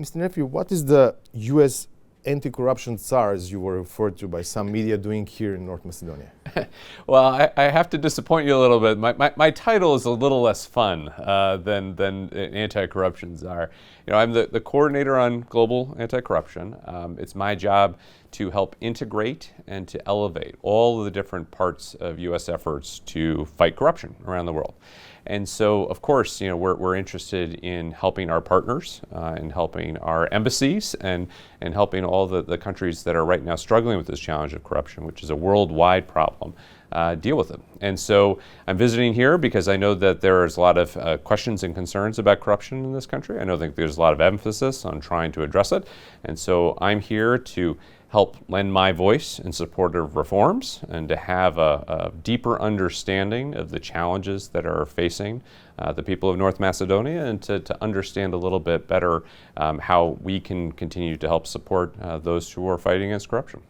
Mr. Nefјu, what is the U.S. anti-corruption czar, as you were referred to by some media, doing here in North Macedonia? Well, I have to disappoint you a little bit. My title is a little less fun than anti-corruption czar. I'm the coordinator on global anti-corruption. It's my job to help integrate and to elevate all of the different parts of U.S. efforts to fight corruption around the world. And so, of course, we're interested in helping our partners, in helping our embassies, and helping all the countries that are right now struggling with this challenge of corruption, which is a worldwide problem, deal with it. And so I'm visiting here because I know that there's a lot of questions and concerns about corruption in this country. I know that there's a lot of emphasis on trying to address it. And so I'm here to help lend my voice in support of reforms and to have a deeper understanding of the challenges that are facing the people of North Macedonia, and to understand a little bit better how we can continue to help support those who are fighting against corruption.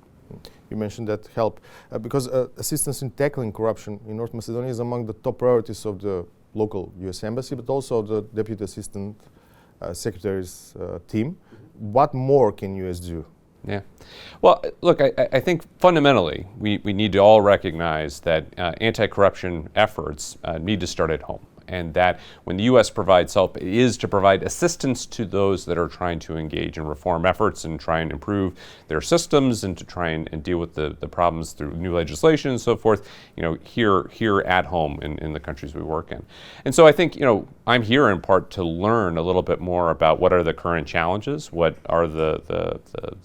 You mentioned that help, because assistance in tackling corruption in North Macedonia is among the top priorities of the local U.S. Embassy, but also the Deputy Assistant Secretary's team. What more can U.S. do? Yeah. Well, look, I think fundamentally we need to all recognize that anti-corruption efforts need to start at home. And that when the U.S. provides help, it is to provide assistance to those that are trying to engage in reform efforts and try and improve their systems, and to try and deal with the problems through new legislation and so forth, here at home in the countries we work in. And so I think, I'm here in part to learn a little bit more about what are the current challenges, what are the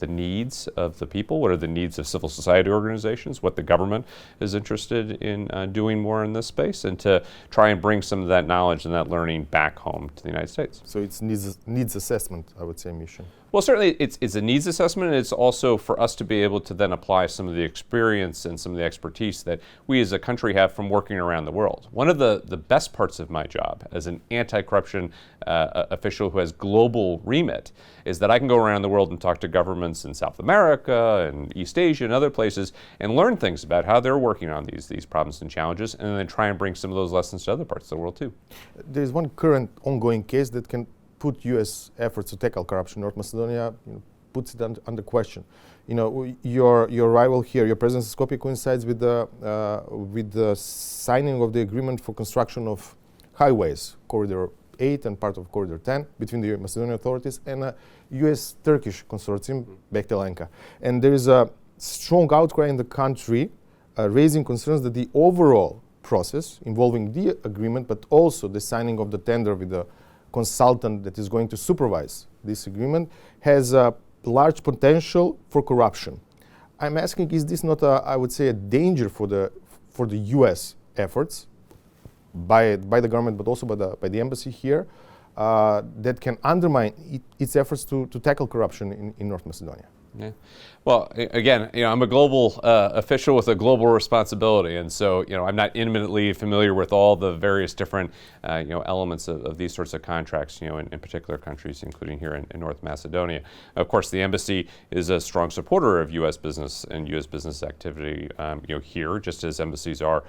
needs of the people, what are the needs of civil society organizations, what the government is interested in doing more in this space, and to try and bring some of that knowledge and that learning back home to the United States. So it's needs assessment, I would say, mission. Well, certainly it's a needs assessment, and it's also for us to be able to then apply some of the experience and some of the expertise that we as a country have from working around the world. One of the best parts of my job as an anti-corruption official who has global remit is that I can go around the world and talk to governments in South America and East Asia and other places and learn things about how they're working on these problems and challenges, and then try and bring some of those lessons to other parts of the world too. There's one current ongoing case that can put U.S. efforts to tackle corruption in North Macedonia, puts it under question. Your arrival here, your presence in Skopje coincides with the signing of the agreement for construction of highways, Corridor 8 and part of Corridor 10, between the Macedonian authorities and a U.S.-Turkish consortium, Bechtel-Enka. And there is a strong outcry in the country raising concerns that the overall process involving the agreement, but also the signing of the tender with the consultant that is going to supervise this agreement, has a large potential for corruption. I'm asking, is this not I would say, a danger for the U.S. efforts by the government, but also by the embassy here, that can undermine its efforts to tackle corruption in North Macedonia? Yeah. Well, again, I'm a global official with a global responsibility, and so I'm not intimately familiar with all the various different elements of these sorts of contracts, in particular countries, including here in North Macedonia. Of course, the embassy is a strong supporter of U.S. business and U.S. business activity, here, just as embassies are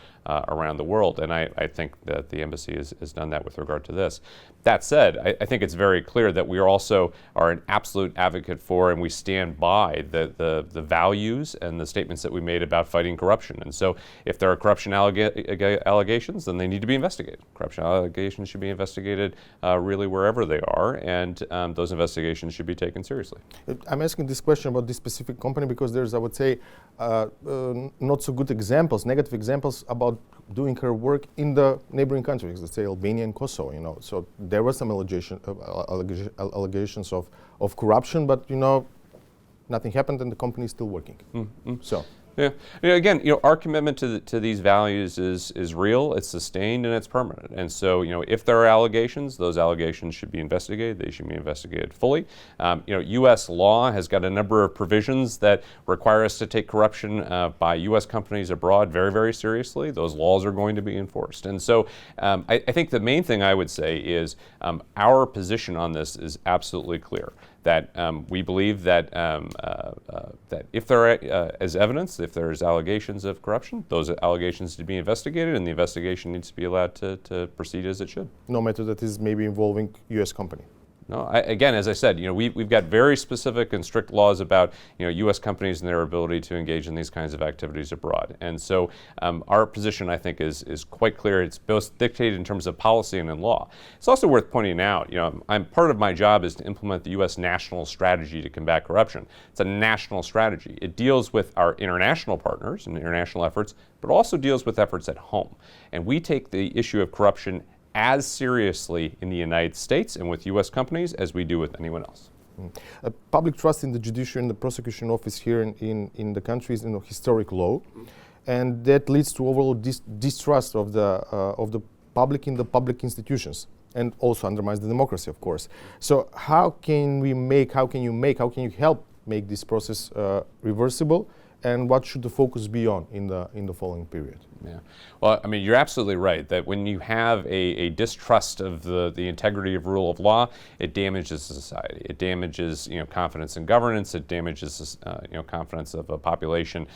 around the world, and I think that the embassy has done that with regard to this. That said, I think it's very clear that we also are an absolute advocate for, and we stand by the values and the statements that we made about fighting corruption. And so if there are corruption allegations, then they need to be investigated. Corruption allegations should be investigated really wherever they are, and those investigations should be taken seriously. I'm asking this question about this specific company because there's, I would say, not so good examples, negative examples about doing her work in the neighboring countries, let's say Albania and Kosovo. So there were some allegations of corruption, but nothing happened, and the company is still working. Mm-hmm. So. Yeah. Again, our commitment to these values is real, it's sustained, and it's permanent. And so, if there are allegations, those allegations should be investigated. They should be investigated fully. U.S. law has got a number of provisions that require us to take corruption by U.S. companies abroad very, very seriously. Those laws are going to be enforced. And so, I think the main thing I would say is our position on this is absolutely clear. That we believe that that if there is evidence, if there's allegations of corruption, those allegations need to be investigated, and the investigation needs to be allowed to proceed as it should. No matter that is maybe involving U.S. company. No, again, as I said, we've got very specific and strict laws about U.S. companies and their ability to engage in these kinds of activities abroad. And so our position, I think, is quite clear. It's both dictated in terms of policy and in law. It's also worth pointing out, part of my job is to implement the U.S. national strategy to combat corruption. It's a national strategy. It deals with our international partners and international efforts, but also deals with efforts at home. And we take the issue of corruption as seriously in the United States and with U.S. companies as we do with anyone else. Public trust in the judiciary and the prosecution office here in the country is historic low, and that leads to overall distrust of the public in the public institutions, and also undermines the democracy, of course. So how can you help make this process reversible, and what should the focus be on in the following period? Yeah. Well, you're absolutely right that when you have a distrust of the integrity of rule of law, it damages society. It damages confidence in governance. It damages confidence of a population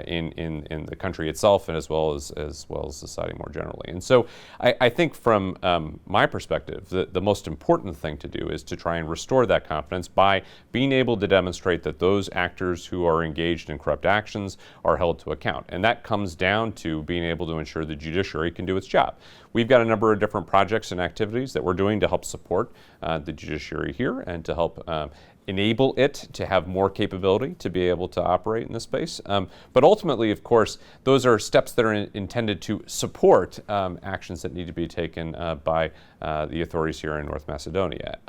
in the country itself, and as well as society more generally. And so I think from my perspective, the most important thing to do is to try and restore that confidence by being able to demonstrate that those actors who are engaged in corrupt actions are held to account. And that comes down to being able to ensure the judiciary can do its job. We've got a number of different projects and activities that we're doing to help support the judiciary here and to help enable it to have more capability to be able to operate in this space. But ultimately, of course, those are steps that are intended to support actions that need to be taken by the authorities here in North Macedonia.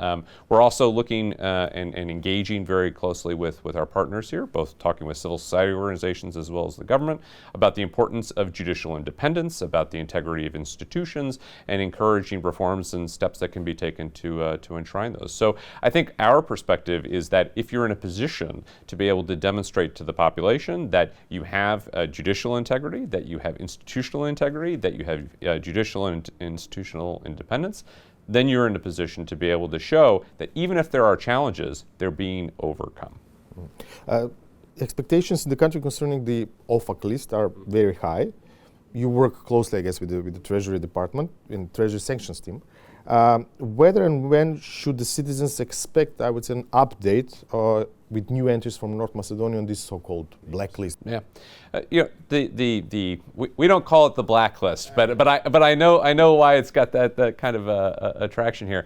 We're also looking and engaging very closely with our partners here, both talking with civil society organizations as well as the government about the importance of judicial independence, about the integrity of institutions, and encouraging reforms and steps that can be taken to enshrine those. So I think our perspective is that if you're in a position to be able to demonstrate to the population that you have judicial integrity, that you have institutional integrity, that you have judicial and institutional independence, then you're in a position to be able to show that even if there are challenges, they're being overcome. Expectations in the country concerning the OFAC list are very high. You work closely, I guess, with the Treasury Department and Treasury Sanctions team. Whether and when should the citizens expect, I would say, an update with new entries from North Macedonia on this so-called blacklist? Yeah, we don't call it the blacklist, but I know why it's got that kind of attraction here.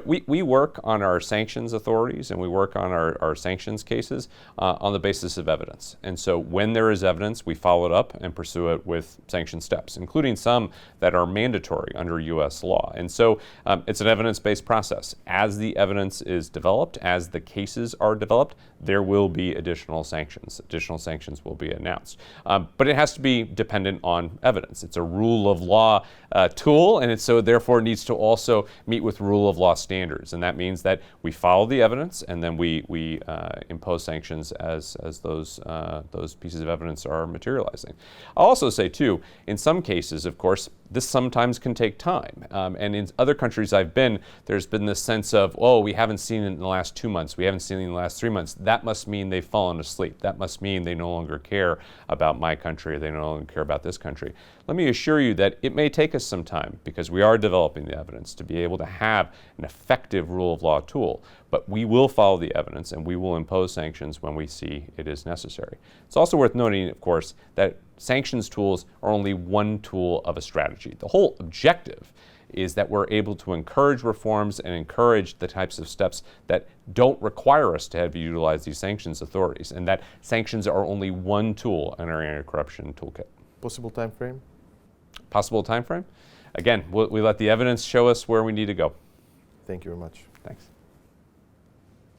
We work on our sanctions authorities and we work on our sanctions cases on the basis of evidence. And so when there is evidence, we follow it up and pursue it with sanction steps, including some that are mandatory under U.S. law. And so it's an evidence-based process. As the evidence is developed, as the cases are developed, there will be additional sanctions. Additional sanctions will be announced. But it has to be dependent on evidence. It's a rule of law tool, and so therefore needs to also meet with rule of law standards. And that means that we follow the evidence, and then we impose sanctions as those pieces of evidence are materializing. I'll also say, too, in some cases, of course, this sometimes can take time. And in other countries I've been, there's been this sense of, oh, we haven't seen it in the last 2 months. We haven't seen it in the last 3 months. That must mean they've fallen asleep. That must mean they no longer care about my country, or they no longer care about this country. Let me assure you that it may take us some time, because we are developing the evidence to be able to have an effective rule of law tool. But we will follow the evidence, and we will impose sanctions when we see it is necessary. It's also worth noting, of course, that sanctions tools are only one tool of a strategy. The whole objective is that we're able to encourage reforms and encourage the types of steps that don't require us to have to utilize these sanctions authorities, and that sanctions are only one tool in our anti-corruption toolkit. Possible time frame? Possible time frame? Again, we let the evidence show us where we need to go. Thank you very much. Thanks.